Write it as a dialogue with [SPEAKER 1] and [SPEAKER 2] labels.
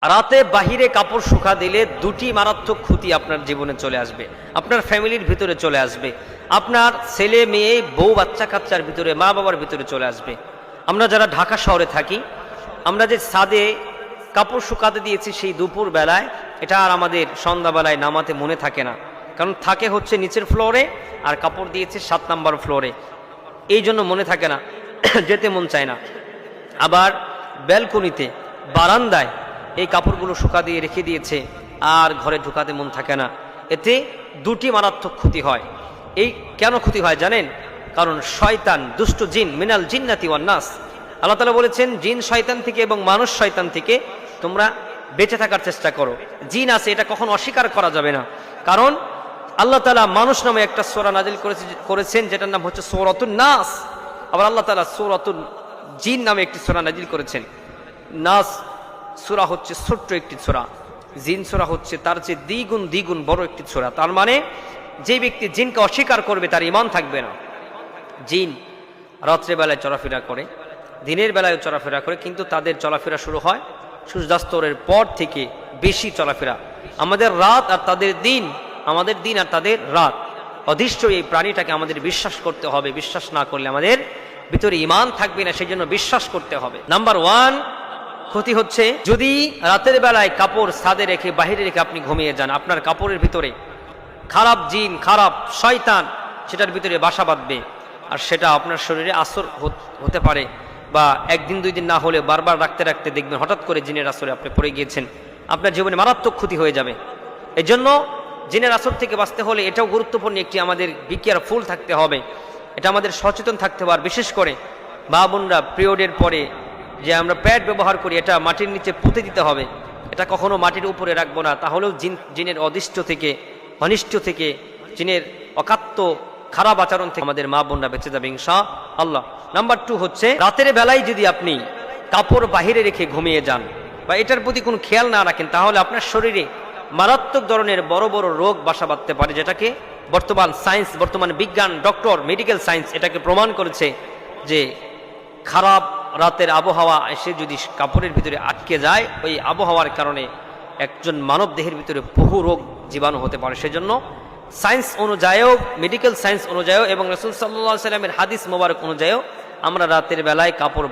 [SPEAKER 1] রাতে বাহিরে কাপড় শুকা দিলে দুটি মারাত্মক ক্ষতি আপনার জীবনে চলে আসবে, আপনার ফ্যামিলির ভিতরে চলে আসবে, আপনার ছেলে মেয়ে বউ বাচ্চা কাচ্চার ভিতরে, মা বাবার ভিতরে চলে আসবে। আমরা যারা ঢাকা শহরে থাকি, আমরা যে ছাদে কাপড় শুকাতে দিয়েছি সেই দুপুর বেলায়, এটা আর আমাদের সন্ধ্যাবেলায় নামাতে মনে থাকে না, কারণ থাকে হচ্ছে নিচের ফ্লোরে আর কাপড় দিয়েছে 7 নম্বর ফ্লোরে, এই জন্য মনে থাকে না, যেতে মন চায় না। আবার ব্যালকনিতে, বারান্দায় এই কাপড়গুলো শুকা দিয়ে রেখে দিয়েছে, আর ঘরে ঢুকাতে মন থাকে না। এতে দুটি মারাত্মক ক্ষতি হয়। এই কেন ক্ষতি হয় জানেন? কারণ শয়তান, দুষ্ট জিন, মিনাল জিন্নাতি ওয়ান নাস, আল্লাহ তাআলা বলেছেন জিন শয়তান থেকে এবং মানুষ শয়তান থেকে তোমরা বেঁচে থাকার চেষ্টা করো। জিন আছে, এটা কখনো অস্বীকার করা যাবে না, কারণ আল্লাহ তাআলা মানুষ নামে একটা সূরা নাজিল করেছেন যেটার নাম হচ্ছে সূরাতুন নাস। আবার আল্লাহ তাআলা সূরাতুল জিন নামে একটি সূরা নাজিল করেছেন। নাস সূরা হচ্ছে ছোট্ট একটি সূরা, জিন সূরা হচ্ছে তার চেয়ে দ্বিগুণ বড় একটি সূরা। তার মানে যে ব্যক্তি জিনকে অস্বীকার করবে তার ঈমান থাকবে না। জিন রাত্রে বেলায় চলাফেরা করে, দিনের বেলায় চলাফেরা করে, কিন্তু তাদের চলাফেরা শুরু হয় সূর্যাস্তরের পর থেকে বেশি চলাফেরা। আমাদের রাত আর তাদের দিন, আমাদের দিন আর তাদের রাত। অদৃশ্য এই প্রাণীটাকে আমাদের বিশ্বাস করতে হবে। বিশ্বাস না করলে আমাদের ভিতরে ঈমান থাকবে না, সেই জন্য বিশ্বাস করতে হবে। নাম্বার 1 ক্ষতি হচ্ছে, যদি রাতের বেলায় কাপড় ছাদে রেখে বাহিরে রেখে আপনি ঘুমিয়ে যান, আপনার কাপড়ের ভিতরে খারাপ জিন, খারাপ শয়তান সেটার ভিতরে বাসা বাঁধবে, আর সেটা আপনার শরীরে আসর হতে পারে, বা একদিন 2 দিন না হলে বারবার রাখতে রাখতে দেখবেন হঠাৎ করে জিনের আসরে আপনি পড়ে গিয়েছেন, আপনার জীবনে মারাত্মক ক্ষতি হয়ে যাবে। এই জন্য জিনের আসর থেকে বাঁচতে হলে এটাও গুরুত্বপূর্ণ একটি, আমাদের বি কেয়ারফুল থাকতে হবে, এটা আমাদের সচেতন থাকতে হবে। আর বিশেষ করে মা বোনরা পিরিয়ডের পরে যে আমরা প্যাড ব্যবহার করি, এটা মাটির নিচে পুঁতে দিতে হবে, এটা কখনো মাটির উপরে রাখবো না, তাহলেও জিনের অদৃষ্ট থেকে, অনিষ্ট থেকে, জিনের অকাত্য খারাপ আচরণ থেকে আমাদের মা বোনরা বেঁচে যাবে ইনশাআল্লাহ। নাম্বার 2 হচ্ছে, রাতের বেলায় যদি আপনি কাপড় বাহিরে রেখে ঘুমিয়ে যান বা এটার প্রতি কোনো খেয়াল না রাখেন, তাহলে আপনার শরীরে মারাত্মক ধরনের বড় বড় রোগ বাসা বাঁধতে পারে, যেটাকে বর্তমান বিজ্ঞান, ডক্টর, মেডিকেল সায়েন্স এটাকে প্রমাণ করেছে যে খারাপ রাতের আবহাওয়া এসে যদি কাপড়ের ভিতরে আটকে যায়, ওই আবহাওয়ার কারণে একজন মানব দেহের ভিতরে বহু রোগ জীবাণু হতে পারে। সেজন্য সায়েন্স অনুযায়ীও, মেডিকেল সায়েন্স অনুযায়ীও এবং রাসূল সাল্লাল্লাহু আলাইহি ওয়াসাল্লামের হাদিস মোবারক অনুযায়ীও আমরা রাতের বেলায় কাপড়